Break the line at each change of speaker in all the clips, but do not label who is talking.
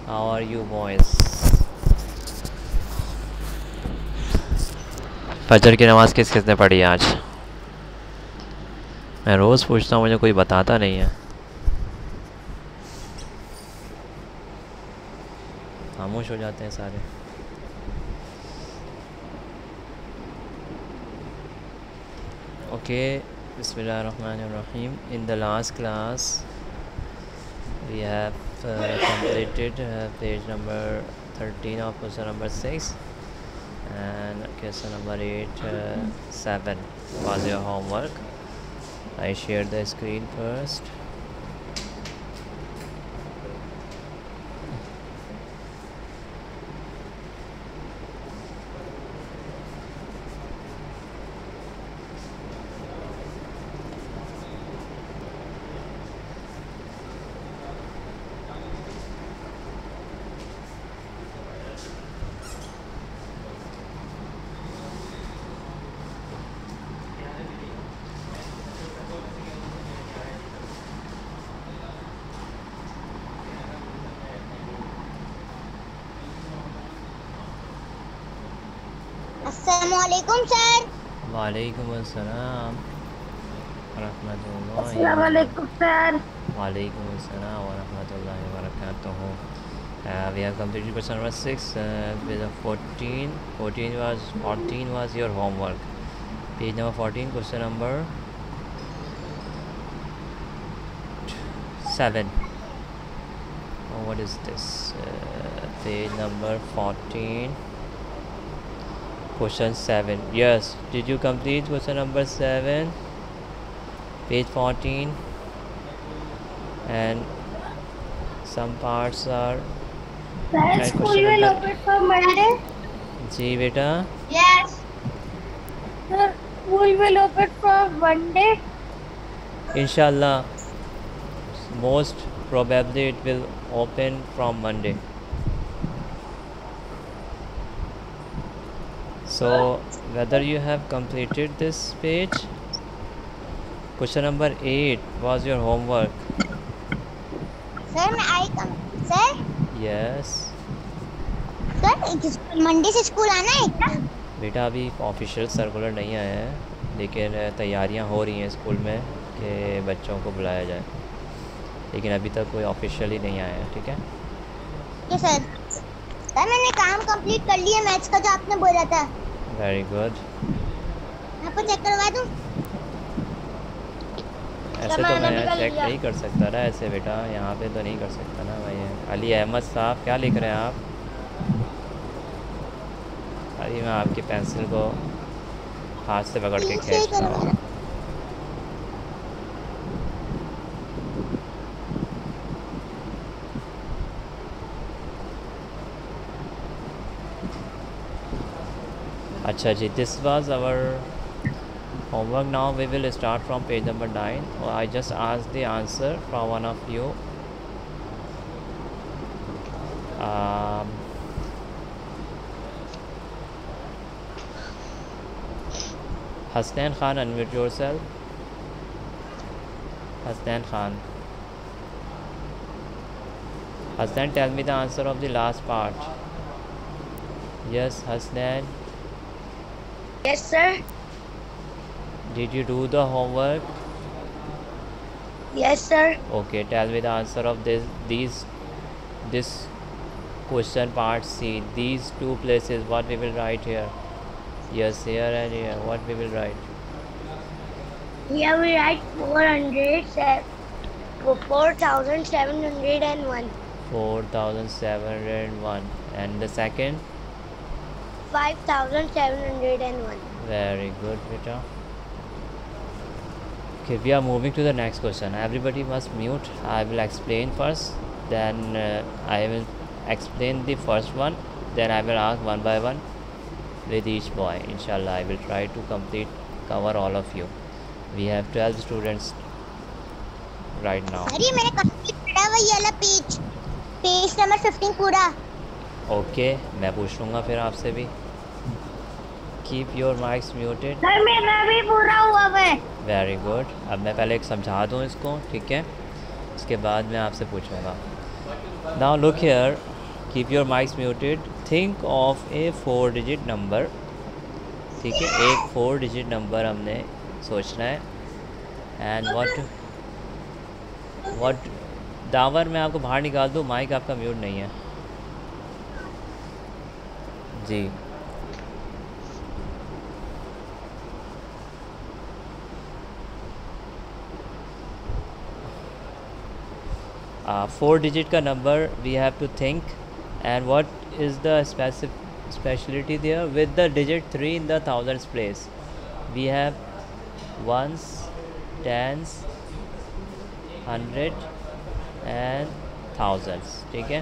How are you boys? फजर की नमाज़ किस किसने पढ़ी आज? मैं रोज़ पूछता हूँ, मुझे कोई बताता नहीं है। खामोश हो जाते हैं सारे। Okay, Bismillahirrahmanirrahim. In the last class we have completed page number 13 of question number 6 and question number 8 7 was your homework. I shared the screen first.
अस्सलामुअलैकुम सर।
वालेकुम अस्सलाम वरहमतुल्लाहि
अस्सलामुअलैकुम सर।
वालेकुम अस्सलाम वरहमतुल्लाहि वबरकातुहू. We have completed question number 6 with 14 was your homework. Page number 14, question number 7. Oh, what is this? Page number 14, question 7. Yes, did you complete question number 7? Page 14, and some parts are
Sir, school will open for Monday.
जी बेटा.
Yes.
Sir, school will open for Monday.
Inshallah, most probably it will open from Monday. So whether you have completed this page, question number 8 was your homework.
Sir मैं आई कम sir.
Yes.
Sir Monday से school आना है क्या?
बेटा अभी official circular नहीं आया है, लेकिन तैयारियां हो रही हैं स्कूल में कि बच्चों को बुलाया जाए, लेकिन अभी तक कोई ऑफिशियली नहीं आया है. ठीक है.
क्या सर? सर मैंने काम कंप्लीट कर लिया मैथ्स का जो आपने बोला था।
Very good.
आपको चेक करवा दूं?
ऐसे तो मैं चेक नहीं कर सकता ना, ऐसे बेटा यहाँ पे तो नहीं कर सकता ना भाई. अली अहमद साहब क्या लिख रहे हैं आप? अरे मैं आपकी पेंसिल को हाथ से पकड़ के खींच रहा हूँ. अच्छा जी, this was our homework. Now we will start from page number 9. I just asked the answer from one of you. Hasnan Khan, unmute yourself. Hasnan Khan. Hasnan, tell me the answer of the last part. Yes, Hasnan.
Yes, sir.
Did you do the homework?
Yes, sir.
Okay, tell me the answer of this question part C. These two places, what we will write here? Yes, here and here. What we will write?
Here we write 4,701.
4,701. And the second?
5,701.
Very good, beta. Okay, we are moving to the next question. Everybody must mute. I will explain first, then I will explain the first one, then I will ask one by one with each boy. Inshallah, I will try to cover all of you. We have 12 students right now.
अरे मैंने complete करा वही वाला page number 15 पूरा.
Okay, मैं पूछ लूँगा फिर आपसे भी. Keep your mics muted.
Sir मेरा भी पूरा हुआ है.
Very good. अब मैं पहले एक समझा दूँ इसको, ठीक है, इसके बाद मैं आपसे पूछूँगा. Now look here, keep your mics muted, think of A 4 digit number, ठीक है, एक 4 डिजिट नंबर हमने सोचना है। एंड व्हाट दावर मैं आपको बाहर निकाल दूँ, माइक आपका म्यूट नहीं है जी। 4 digit का number we have to think, and what is the speciality there with the digit 3 in the thousands place. We have ones, tens, 100 and thousands, ठीक है।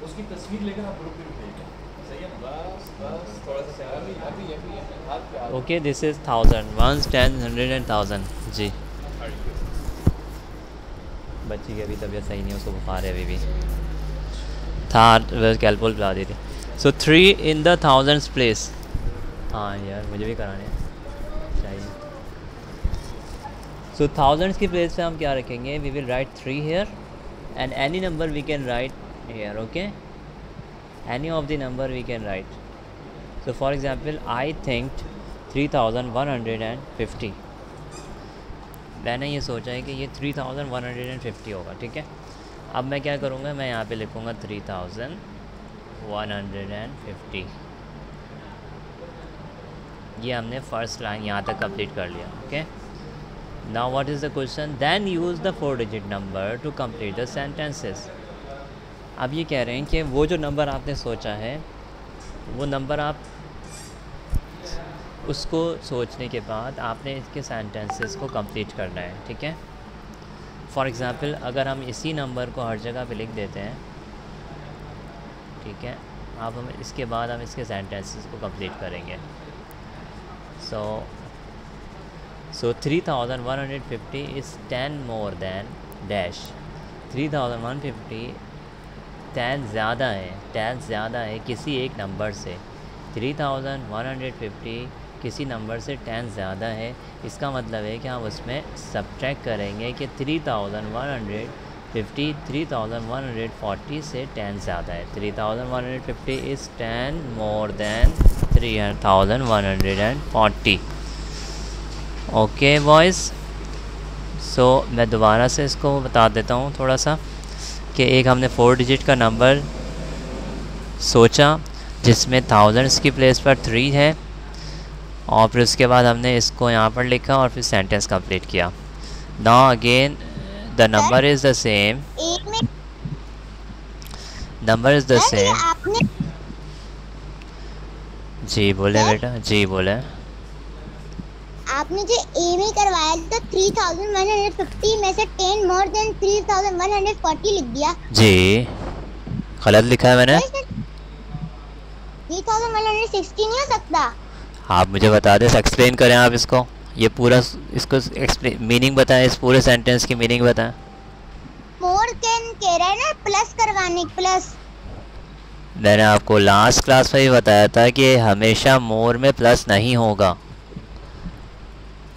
उसकी तस्वीर लेकर आप ग्रुप में भेजें, सही है ना? बस थोड़ा सा अभी
ओके, दिस इज़ 1000, 1, 10, 100 एंड 1000 जी। बच्ची की अभी तबीयत सही नहीं है, उसको बुखार है अभी भी, था कैलपोल पिला दी थी। सो 3 इन द थाउजेंड्स प्लेस, हाँ यार मुझे भी कराने चाहिए। सो थाउजेंड्स की प्लेस पे हम क्या रखेंगे, we will write 3 here and any number we can write here, okay, any of the number we can write. So for example I think 3150, मैंने ये सोचा है कि ये 3150 होगा, ठीक है। अब मैं क्या करूँगा, मैं यहाँ पे लिखूँगा 3150, ये हमने फर्स्ट लाइन यहाँ तक कंप्लीट कर लिया, okay. Now what is the question, then use the 4 digit number to complete the sentences. अब ये कह रहे हैं कि वो जो नंबर आपने सोचा है, वो नंबर आप उसको सोचने के बाद आपने इसके सेंटेंसेस को कंप्लीट करना है, ठीक है। फॉर एग्ज़ाम्पल अगर हम इसी नंबर को हर जगह पे लिख देते हैं, ठीक है, अब हम इसके बाद हम इसके सेंटेंसेस को कंप्लीट करेंगे। सो 3150 इज़ 10 मोर दैन डैश, 3150 10 ज़्यादा है, 10 ज़्यादा है किसी एक नंबर से, 3150 किसी नंबर से 10 ज़्यादा है। इसका मतलब है कि हम उसमें सब्ट्रैक्ट करेंगे कि 3150 3140 से 10 ज़्यादा है। 3150 is 10 more than 3140। Okay boys, so मैं दोबारा से इसको बता देता हूँ थोड़ा सा कि एक हमने 4 डिजिट का नंबर सोचा जिसमें थाउजेंड्स की प्लेस पर 3 है, और फिर उसके बाद हमने इसको यहाँ पर लिखा और फिर सेंटेंस कंप्लीट किया। Now again the number is the same, number is the same. जी बोले बेटा, जी बोले।
आपने जो ए में करवाया तो 3150 में से 10 मोर देन 3140 लिख दिया
जी, गलत लिखा है मैंने।
3160 नहीं हो सकता।
आप मुझे बता दें, एक्सप्लेन करें आप इसको, ये पूरा इसको मीनिंग बताएं, इस पूरे सेंटेंस की मीनिंग बताएं।
मोर कैन कह रहा है ना, प्लस करवाने, प्लस।
मैंने आपको लास्ट क्लास में भी बताया था कि हमेशा मोर में प्लस नहीं होगा,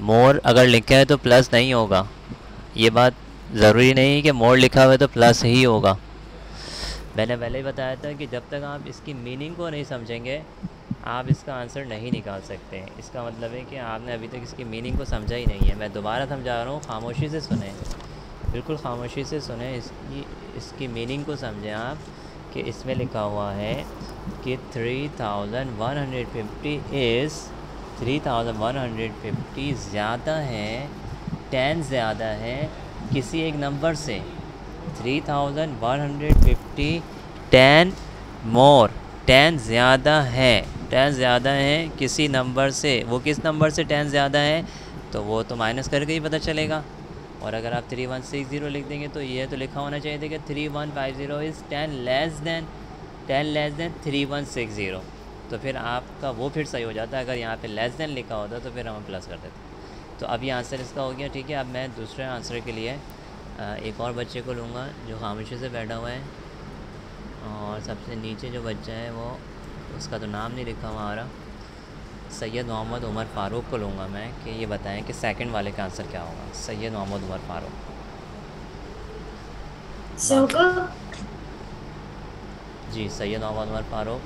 मोर अगर लिखा है तो प्लस नहीं होगा। ये बात ज़रूरी नहीं कि मोर लिखा हुआ है तो प्लस ही होगा। मैंने पहले ही बताया था कि जब तक आप इसकी मीनिंग को नहीं समझेंगे आप इसका आंसर नहीं निकाल सकते। इसका मतलब है कि आपने अभी तक इसकी मीनिंग को समझा ही नहीं है। मैं दोबारा समझा रहा हूँ, खामोशी से सुने, बिल्कुल खामोशी से सुने, इसकी मीनिंग को समझें आप कि इसमें लिखा हुआ है कि 3150 इज़ 3150 ज़्यादा है, 10 ज़्यादा है किसी एक नंबर से। 3150 10 मोर, 10 ज़्यादा है, 10 ज़्यादा है किसी नंबर से। वो किस नंबर से 10 ज़्यादा है तो वो तो माइनस करके ही पता चलेगा। और अगर आप 3160 लिख देंगे तो ये तो लिखा होना चाहिए था कि 3150 इज़ 10 लेस दैन 3160, तो फिर आपका वो फिर सही हो जाता है। अगर यहाँ पे लेस देन लिखा होता तो फिर हम प्लस कर देते। तो अभी आंसर इसका हो गया, ठीक है। अब मैं दूसरे आंसर के लिए एक और बच्चे को लूँगा जो खामोशी से बैठा हुआ है, और सबसे नीचे जो बच्चा है वो, उसका तो नाम नहीं लिखा हुआ आ रहा। सैयद मोहम्मद उमर फ़ारूक को लूँगा मैं कि ये बताएं कि सेकंड वाले का आंसर क्या होगा। सैयद मोहम्मद उमर फ़ारूक। जी Syed Mohammad Umar Farooq.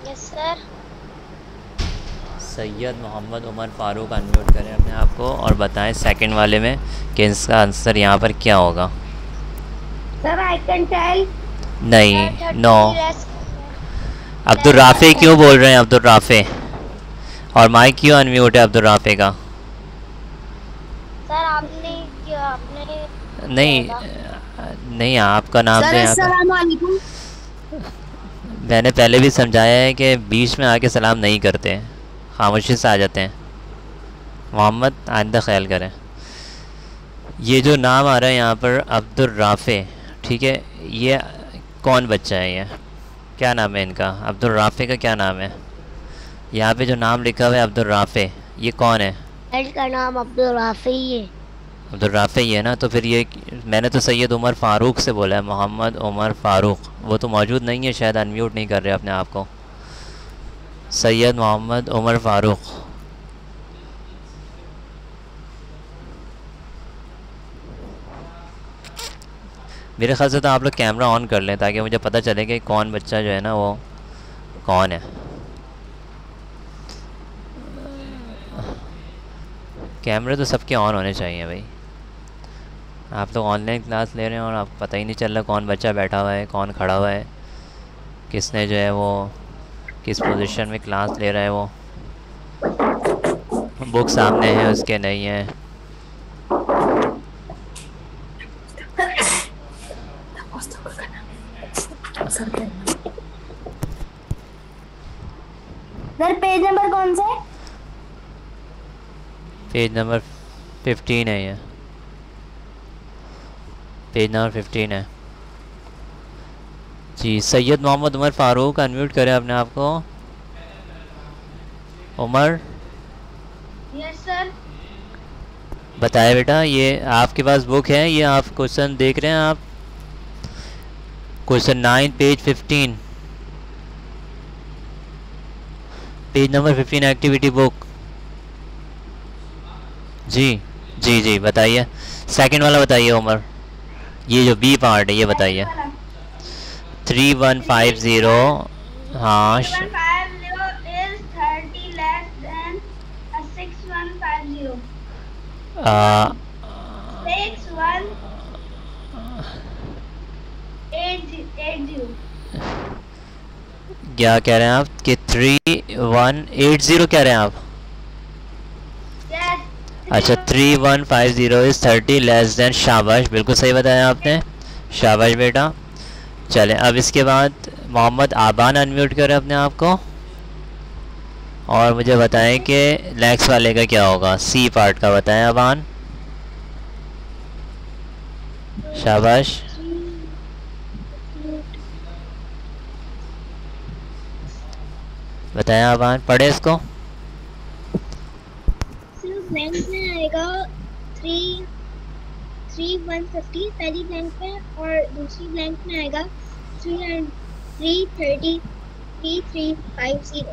Yes sir.
Syed Mohammad Umar Farooq unmute करें अपने आप को और बताएं सेकंड वाले में कि इसका आंसर यहाँ पर क्या होगा।
Sir I can tell.
नहीं नो। अब्दुल राफ़े क्यों बोल रहे हैं अब्दुल राफ़े? और माइक क्यों अनम्यूट है अब्दुल राफ़े का?
सर आपने क्या आपने
नहीं आपका नाम तो यहाँ पर मैंने पहले भी समझाया है कि बीच में आके सलाम नहीं करते हैं, खामोशी से आ जाते हैं। मोहम्मद आइंदा ख्याल करें। ये जो नाम आ रहा है यहाँ पर अब्दुल राफ़े, ठीक है, ये कौन बच्चा है? ये क्या नाम है इनका? अब्दुल राफ़े का क्या नाम है? यहाँ पे जो नाम लिखा हुआ है अब्दुल राफ़े, ये कौन है?
का नाम अब्दुल राफ़ी है।
अब्दुल राफ़े ही है ना? तो फिर ये मैंने तो सैयद उमर फ़ारूक से बोला है, मोहम्मद उमर फ़ारूक। वो तो मौजूद नहीं है, शायद अनम्यूट नहीं कर रहे अपने आप को। सैयद मोहम्मद उमर फ़ारूक। मेरे ख्याल से तो आप लोग कैमरा ऑन कर लें ताकि मुझे पता चले कि कौन बच्चा जो है ना वो कौन है। कैमरे तो सबके ऑन होने चाहिए भाई। आप लोग ऑनलाइन क्लास ले रहे हैं और आपको पता ही नहीं चल रहा कौन बच्चा बैठा हुआ है, कौन खड़ा हुआ है, किसने जो है वो किस पोजीशन में क्लास ले रहा है। वो बुक सामने है उसके नहीं है।
सर पेज नंबर कौन सा है?
पेज नंबर 15 है। ये पेज नंबर 15 है जी। सैयद मोहम्मद उमर फ़ारूक अनम्यूट करें अपने आप को। उमर।
Yes sir.
बताए बेटा, ये आपके पास बुक है, ये आप क्वेश्चन देख रहे हैं आप? Question 9 page 15, page number 15 activity book. जी जी जी बताइए, सेकंड वाला बताइए उमर। ये जो बी पार्ट है ये बताइए। 3150। हाँ
6180।
क्या कह रहे हैं आप कि 3180 कह रहे हैं आप? अच्छा 3150 इज़ 30 लेस देन। शाबाश, बिल्कुल सही बताया आपने, शाबाश बेटा। चलें अब इसके बाद मोहम्मद आबान अनम्यूट करें अपने आप को और मुझे बताएं कि नेक्स्ट वाले का क्या होगा। सी पार्ट का बताएं आबान। शाबाश। बताएं आबान, पढ़े इसको।
ब्लैंक में आएगा 3150 पहली ब्लैंक में, और दूसरी ब्लैंक में आएगा 330 3350।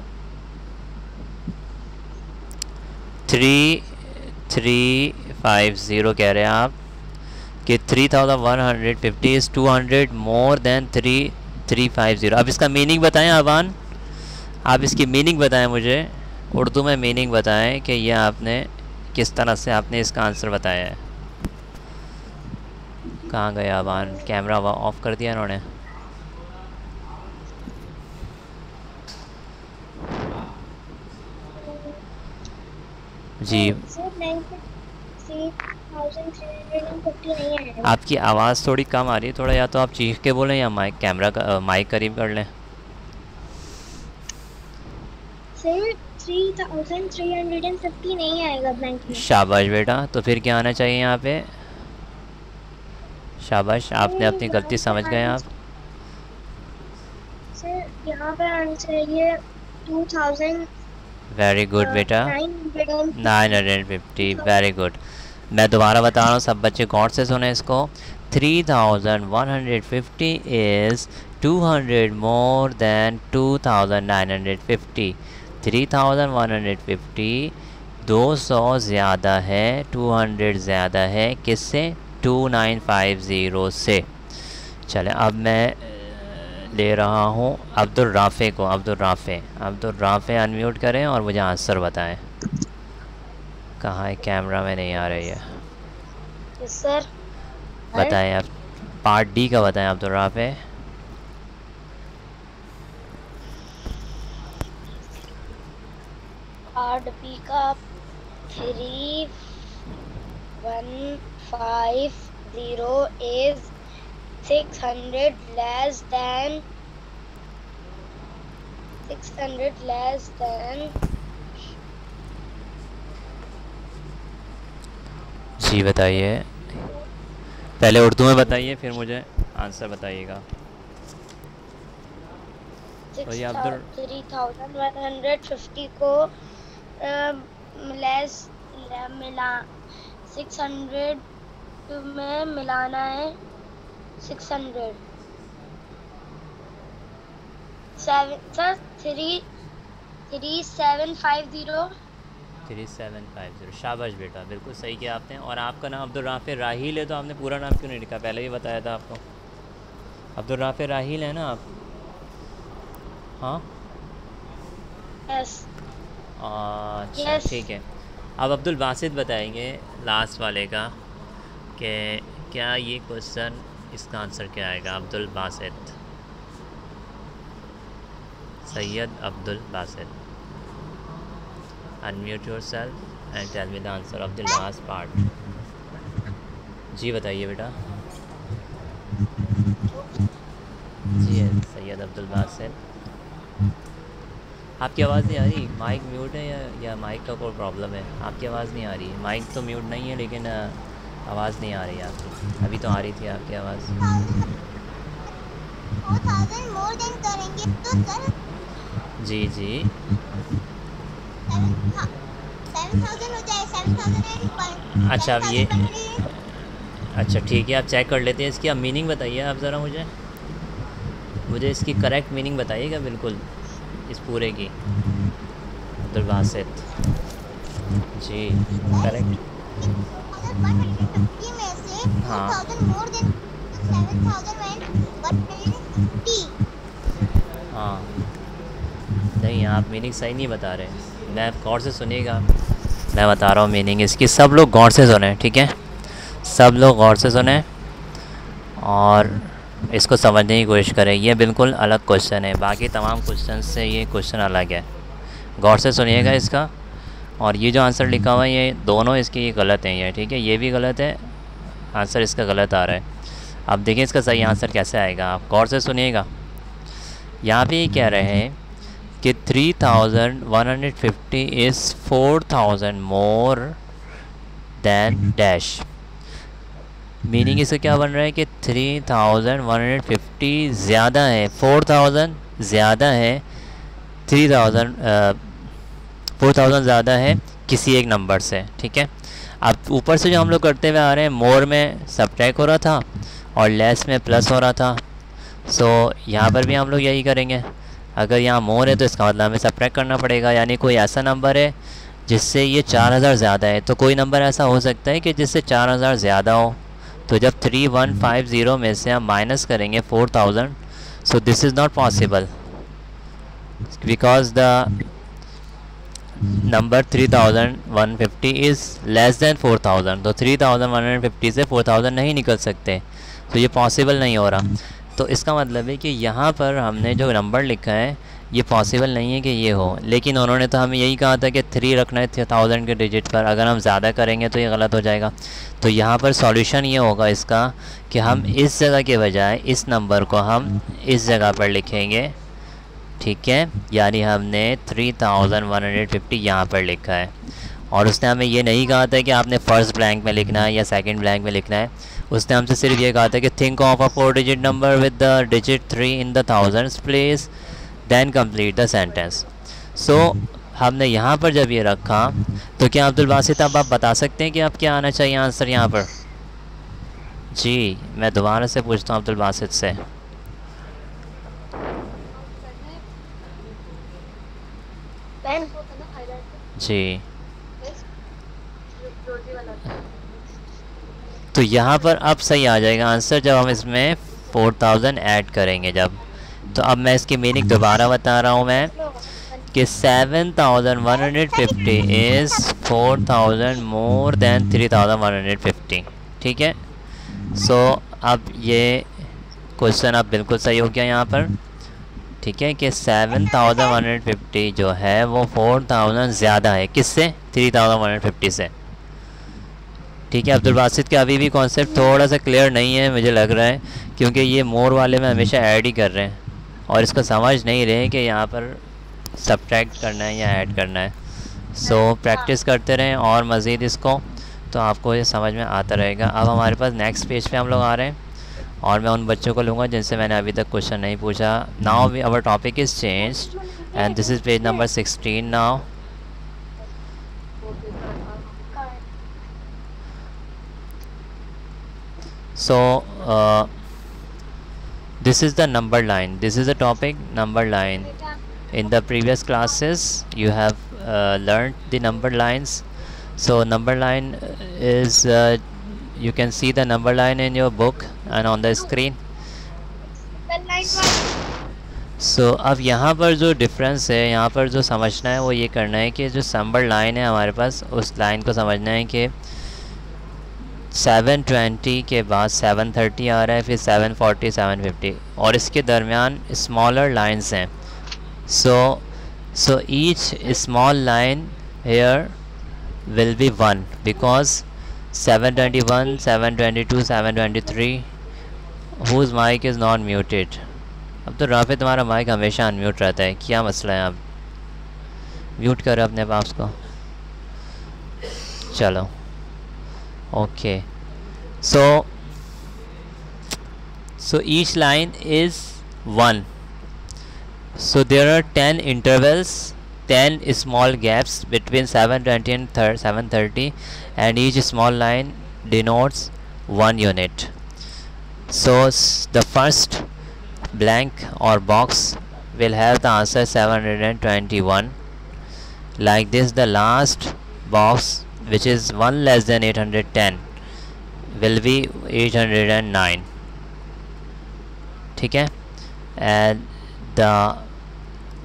3350 कह रहे हैं आप कि 3150 इज़ 200 मोर देन 3350। अब इसका मीनिंग बताएं आबान, आप इसकी मीनिंग बताएं मुझे, उर्दू में मीनिंग बताएं कि यह आपने किस तरह से आपने इसका आंसर बताया है। कहाँ गया आबान? कैमरा ऑफ कर दिया इन्होंने। जी आपकी आवाज़ थोड़ी कम आ रही है, थोड़ा या तो आप चीख के बोलें या माइक कैमरा का माइक करीब कर लें।
सर 3350 नहीं आएगा ब्लैंक में।
शाबाश बेटा, तो फिर क्या आना चाहिए यहाँ पे? शाबाश, आपने अपनी गलती समझ गए आप।
सर यहाँ पे आना चाहिए 2000।
वेरी गुड बेटा, 950। Very good. मैं दोबारा बता रहा हूँ, सब बच्चे गौर से सुने इसको। 3150 इज़ 200 more than 2950. 3150 200 ज़्यादा है, 200 ज़्यादा है किससे? 2950 से। चले अब मैं ले रहा हूँ अब्दुल राफ़े को। अब्दुल राफ़े अनम्यूट करें और मुझे आंसर बताएं। कहाँ है? कैमरा में नहीं आ रही है।
सर
बताएं आप, पार्ट डी का बताएं अब्दुल राफ़े।
पार्ट बी का 3150 is 600 less than
जी बताइए, पहले उर्दू में बताइए फिर मुझे आंसर बताइएगा। तो ये अब्दुल
3150 को लेस मिला 600 में मिलाना है 600
3750। शाबाश बेटा, बिल्कुल सही किया आपने। और आपका नाम अब्दुल राफ़े राहील है, तो आपने पूरा नाम क्यों नहीं लिखा? पहले ही बताया था आपको। अब्दुल राफ़े राहील है ना आप? हाँ
यस
अच्छा ठीक है। अब अब्दुल बासित बताएंगे लास्ट वाले का कि क्या ये क्वेश्चन, इसका आंसर क्या आएगा? Abdul Basit, Syed Abdul Basit, unmute yourself and tell me the answer of the last part. जी बताइए बेटा। जी सैयद अब्दुल बासित। आपकी आवाज़ नहीं आ रही, माइक म्यूट है या माइक का कोई प्रॉब्लम है? आपकी आवाज़ नहीं आ रही है। माइक तो म्यूट नहीं है लेकिन आवाज़ नहीं आ रही है आपकी। अभी तो आ रही थी आपकी आवाज़।
4000 मोर देन करेंगे तो सर
जी
7000 हो जाए। 7000
अच्छा अब ये, अच्छा ठीक है, आप चेक कर लेते हैं इसकी। आप मीनिंग बताइए आप ज़रा मुझे इसकी करेक्ट मीनिंग बताइएगा बिल्कुल, इस पूरे की। अब्दुल बासित जी करेक्ट।
150 में से 4000 मोर देन 7150।
हाँ नहीं, आप मीनिंग सही नहीं बता रहे। मैं गौर से सुनिएगा, मैं बता रहा हूँ मीनिंग इसकी। सब लोग गौर से सुने, ठीक है? सब लोग गौर से सुने और इसको समझने की कोशिश करें। ये बिल्कुल अलग क्वेश्चन है, बाकी तमाम क्वेश्चन से ये क्वेश्चन अलग है। गौर से सुनिएगा इसका। और ये जो आंसर लिखा हुआ है ये दोनों इसके गलत हैं, ये ठीक है? ये भी गलत है, आंसर इसका गलत आ रहा है। अब देखिए इसका सही आंसर कैसे आएगा, आप गौर से सुनिएगा। यहाँ पे ये कह रहे हैं कि 3150 is 4000 more than dash. Meaning इसका क्या बन रहा है कि 3150 ज़्यादा है, 4000 ज़्यादा है, 4000 ज़्यादा है किसी एक नंबर से, ठीक है? अब ऊपर से जो हम लोग करते हुए आ रहे हैं, मोर में सबट्रैक्ट हो रहा था और लेस में प्लस हो रहा था। सो यहाँ पर भी हम लोग यही करेंगे। अगर यहाँ मोर है तो इसका मतलब हमें सबट्रैक्ट करना पड़ेगा, यानी कोई ऐसा नंबर है जिससे ये 4000 ज़्यादा है। तो कोई नंबर ऐसा हो सकता है कि जिससे 4000 ज़्यादा हो। तो जब 3150 में से हम माइनस करेंगे 4000, so this is not possible because the number 3150 is less than 4000। तो 3150 से 4000 नहीं निकल सकते, तो ये पॉसिबल नहीं हो रहा। तो इसका मतलब है कि यहाँ पर हमने जो नंबर लिखा है ये पॉसिबल नहीं है कि ये हो। लेकिन उन्होंने तो हमें यही कहा था कि 3 रखना है 1000 के डिजिट पर, अगर हम ज़्यादा करेंगे तो ये गलत हो जाएगा। तो यहाँ पर सॉल्यूशन ये होगा इसका कि हम इस जगह के बजाय इस नंबर को हम इस जगह पर लिखेंगे, ठीक है? यानी हमने 3150 यहाँ पर लिखा है। और उसने हमें ये नहीं कहा था कि आपने फर्स्ट ब्लैंक में लिखना है या सेकंड ब्लैंक में लिखना है। उसने हमसे सिर्फ ये कहा था कि think of a 4 digit number with the digit 3 in the thousands place then complete the sentence. So हमने यहाँ पर जब ये रखा तो क्या अब्दुल बासित अब आप बता सकते हैं कि आप क्या आना चाहिए आंसर यहाँ पर? जी मैं दोबारा से पूछता हूँ अब्दुल बासित से। जी। तो यहाँ पर अब सही आ जाएगा आंसर जब हम इसमें 4000 ऐड करेंगे जब। तो अब मैं इसकी मीनिंग दोबारा बता रहा हूँ मैं कि 7150 इज़ 4000 मोर देन 3150। ठीक है। सो अब ये क्वेश्चन अब बिल्कुल सही हो गया यहाँ पर। ठीक है कि 7150 जो है वो 4000 ज़्यादा है किससे? 3150 से। ठीक है। अब्दुल बासित का अभी भी कॉन्सेप्ट थोड़ा सा क्लियर नहीं है मुझे लग रहा है, क्योंकि ये मोर वाले में हमेशा ऐड ही कर रहे हैं और इसको समझ नहीं रहे कि यहाँ पर सब्ट्रैक्ट करना है या ऐड करना है। सो प्रैक्टिस करते रहें और मज़ीद इसको, तो आपको ये समझ में आता रहेगा। अब हमारे पास नेक्स्ट पेज पे हम लोग आ रहे हैं और मैं उन बच्चों को लूँगा जिनसे मैंने अभी तक क्वेश्चन नहीं पूछा। Now we our topic is changed and this is page number 16 now. So this is the number line. This is the topic number line. In the previous classes you have learned the number lines. So number line is you can see the number line in your book and on the screen. So अब यहाँ पर जो difference है, यहाँ पर जो समझना है वो ये करना है कि जो नंबर लाइन है हमारे पास, उस लाइन को समझना है कि 720 के बाद 730 आ रहा है, फिर 740 750 और इसके दरमियान स्मॉलर लाइंस हैं। So each small line here will be 1 because 721 722 723 whose mic is not muted. अब तो राफे तुम्हारा माइक हमेशा अनम्यूट रहता है, क्या मसला है? आप म्यूट करो अपने पास को। चलो okay, so each line is 1. So there are 10 intervals, 10 small gaps between 720 and 730 and each small line denotes 1 unit. So the first blank or box will have the answer 721. Like this, the last box which is 1 less than 810 will be 809. ठीक है। and the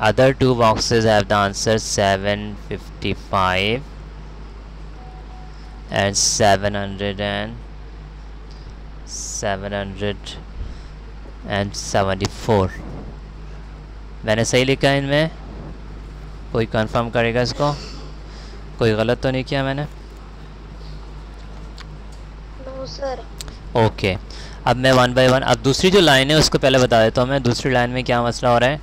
other two boxes have the answer 755 and 774। मैंने सही लिखा है इनमें? कोई confirm करेगा इसको? कोई गलत तो नहीं किया मैंने?
No sir.
ओके, अब मैं 1 बाय 1 अब दूसरी जो लाइन है उसको पहले बता देता हूँ मैं। दूसरी लाइन में क्या मसला हो रहा है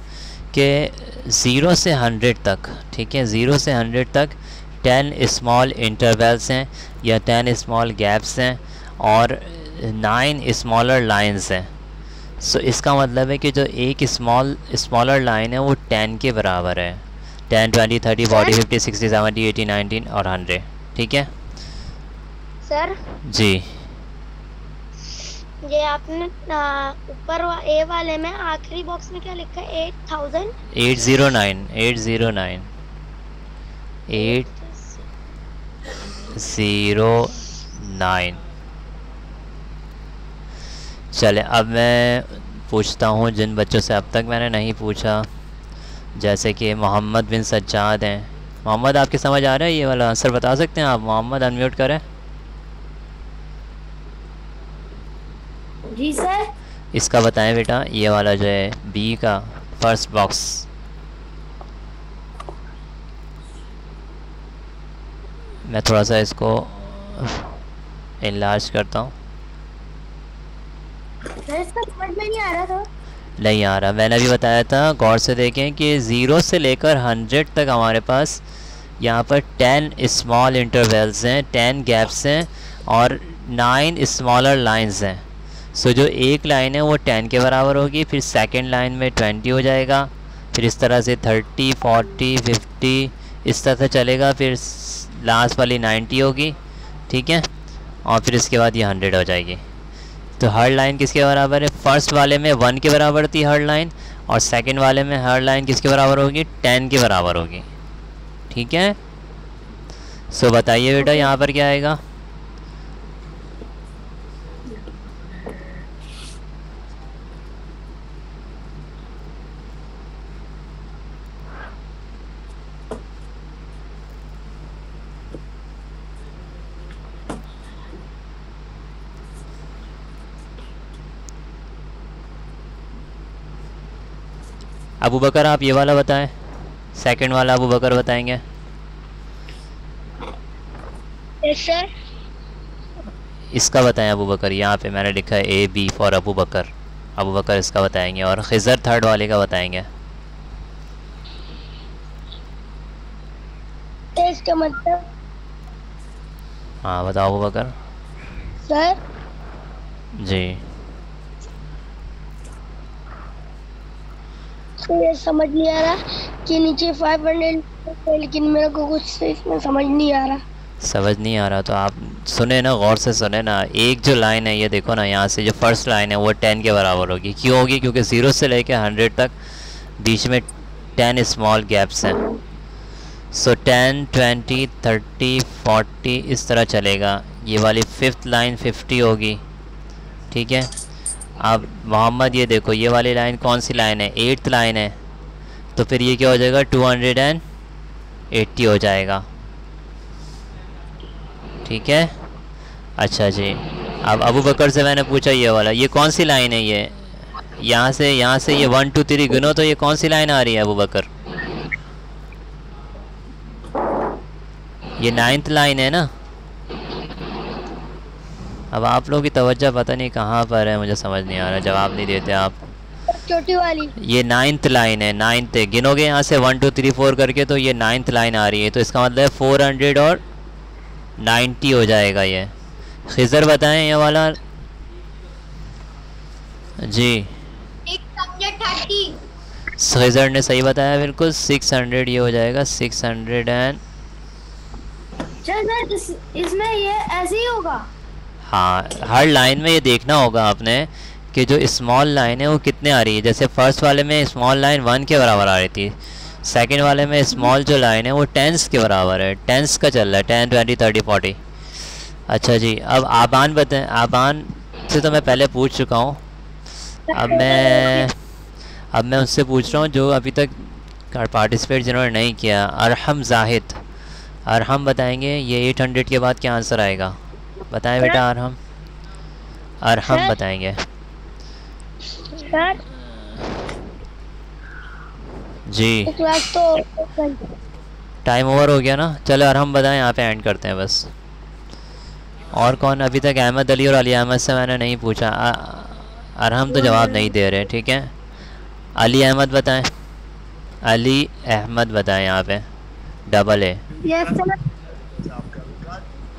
कि 0 से 100 तक, ठीक है, 0 से 100 तक 10 स्मॉल इंटरवल्स हैं या 10 स्मॉल गैप्स हैं और 9 स्मॉलर लाइंस हैं। सो इसका मतलब है कि जो एक स्मॉलर लाइन है वो 10 के बराबर है। 10 20 30 40 50 60 70 80 90 और 100। ठीक है
सर
जी।
ये आपने ऊपर ए वाले में आखिरी बॉक्स में क्या लिखा है? 809 809। चले अब मैं पूछता हूँ जिन बच्चों से अब तक मैंने नहीं पूछा, जैसे कि मोहम्मद बिन सज्जाद हैं। मोहम्मद आपकी समझ आ रहा है? ये वाला आंसर बता सकते हैं आप? मोहम्मद अनम्यूट करें।
जी सर।
इसका बताएं बेटा, ये वाला जो है बी का फर्स्ट बॉक्स। मैं थोड़ा सा इसको इनलार्ज करता हूँ।
इसका समझ में नहीं आ रहा था।
नहीं आ रहा, मैंने अभी बताया था। गौर से देखें कि 0 से लेकर 100 तक हमारे पास यहाँ पर 10 स्मॉल इंटरवल्स हैं, 10 गैप्स हैं और 9 स्मॉलर लाइंस हैं। सो जो एक लाइन है वो 10 के बराबर होगी, फिर सेकंड लाइन में 20 हो जाएगा, फिर इस तरह से 30 40 50 इस तरह से चलेगा, फिर लास्ट वाली 90 होगी। ठीक है, और फिर इसके बाद ये 100 हो जाएगी। तो हर लाइन किसके बराबर है? फर्स्ट वाले में 1 के बराबर थी हर लाइन, और सेकंड वाले में हर लाइन किसके बराबर होगी? 10 के बराबर होगी। ठीक है,
सो बताइए बेटा यहाँ पर क्या आएगा? अबू बकर आप ये वाला बताएं, सेकंड वाला अबू बकर बताएंगे।
Yes sir.
इसका बताएं अबू बकर, यहाँ पे मैंने लिखा है ए बी फॉर अबू बकर। अबू बकर इसका बताएंगे और खिज़र थर्ड वाले का बताएंगे।
इसका मतलब
हाँ बताओ अबू बकर।
सर
जी
तो ये समझ नहीं आ रहा कि नीचे 500 है, लेकिन मेरे को कुछ इसमें समझ नहीं आ रहा।
समझ नहीं आ रहा तो आप सुने ना, गौर से सुने ना। एक जो लाइन है ये देखो ना, यहाँ से जो फर्स्ट लाइन है वो 10 के बराबर होगी। क्यों होगी? क्योंकि 0 से लेके 100 तक बीच में 10 स्मॉल गैप्स हैं। सो 10, 20, 30, 40 इस तरह चलेगा। ये वाली फिफ्थ लाइन 50 होगी, ठीक है। अब मोहम्मद ये देखो, ये वाली लाइन कौन सी लाइन है? 8th लाइन है, तो फिर ये क्या हो जाएगा? 280 हो जाएगा, ठीक है। अच्छा जी, अब अबू बकर से मैंने पूछा ये वाला, ये कौन सी लाइन है? ये यहाँ से ये 1 2 3 गिनो तो ये कौन सी लाइन आ रही है अबू बकर? ये 9th लाइन है ना। अब आप लोगों की तवज्जो पता नहीं कहाँ पर है, मुझे समझ नहीं आ रहा, जवाब नहीं देते आप।
छोटी वाली
ये 9th लाइन है, 9th है। गिनोगे यहाँ से 1 2 3 4 करके तो ये 9th लाइन आ रही है, तो इसका मतलब 490 हो जाएगा ये। खिज़र बताएं ये वाला जी।
630।
खिज़र ने सही बताया बिल्कुल, 600 ये हो जाएगा। 600 एंड
सर इसमें ये ऐसे ही होगा।
हाँ, हर लाइन में ये देखना होगा आपने कि जो स्मॉल लाइन है वो कितने आ रही है। जैसे फर्स्ट वाले में स्मॉल लाइन 1 के बराबर आ रही थी, सेकंड वाले में स्मॉल जो लाइन है वो 10s के बराबर है। 10s का चल रहा है, 10, 20, 30, 40। अच्छा जी, अब आबान बताएं। आबान से तो मैं पहले पूछ चुका हूँ, अब मैं उससे पूछ रहा हूँ जो अभी तक पार्टिसिपेट जिन्होंने नहीं किया। अरहम जाहिद, अरहम बताएंगे ये 800 के बाद क्या आंसर आएगा? बताएं बेटा अरहम। अरहम बताएंगे।
सर
जी
क्लास तो
टाइम ओवर हो गया ना। चलो अरहम बताएं, यहाँ पे एंड करते हैं बस। और कौन? अभी तक अहमद अली और अली अहमद से मैंने नहीं पूछा। अरहम तो जवाब नहीं दे रहे, ठीक है। अली अहमद बताएं, अली अहमद बताएं यहाँ पे, double A.
Yes sir.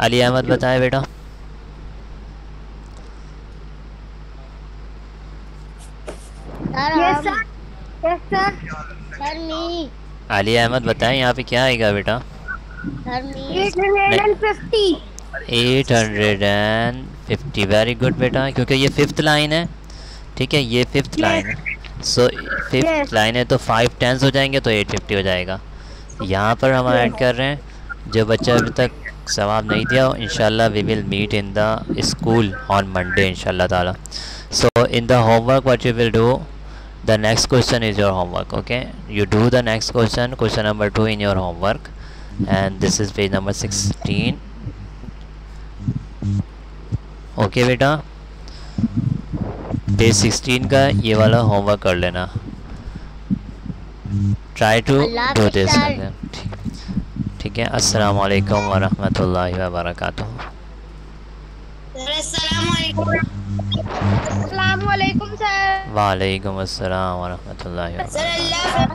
Ali Ahmed बताएं बेटा।
Yes sir. Yes sir. Sir me
Ali Ahmed बताएं यहाँ पे क्या आएगा बेटा?
सर मी 850।
850, वेरी गुड बेटा, क्योंकि ये 5th लाइन है, ठीक है। ये 5th लाइन है, सो 5th लाइन है तो 5 10s हो जाएंगे तो 850 हो जाएगा। यहाँ पर हम ऐड कर रहे हैं। जो बच्चा अभी तक जवाब नहीं दिया, इंशाल्लाह we will meet in the school on Monday इंशाल्लाह ताला। So in the homework what you will do, the next question is your homework. Okay, you do the next question number 2 in your homework, and this is page number 16. okay बेटा, page 16 का ये वाला homework कर लेना। Try to do this. ठीक है। अस्सलाम वालेकुम व रहमतुल्लाहि व बरकातुहू।
अस्सलामुअलैकुम सर।
वालेकुम अस्सलाम व रहमतुल्लाहि व बरकातुहू।
सर अल्लाह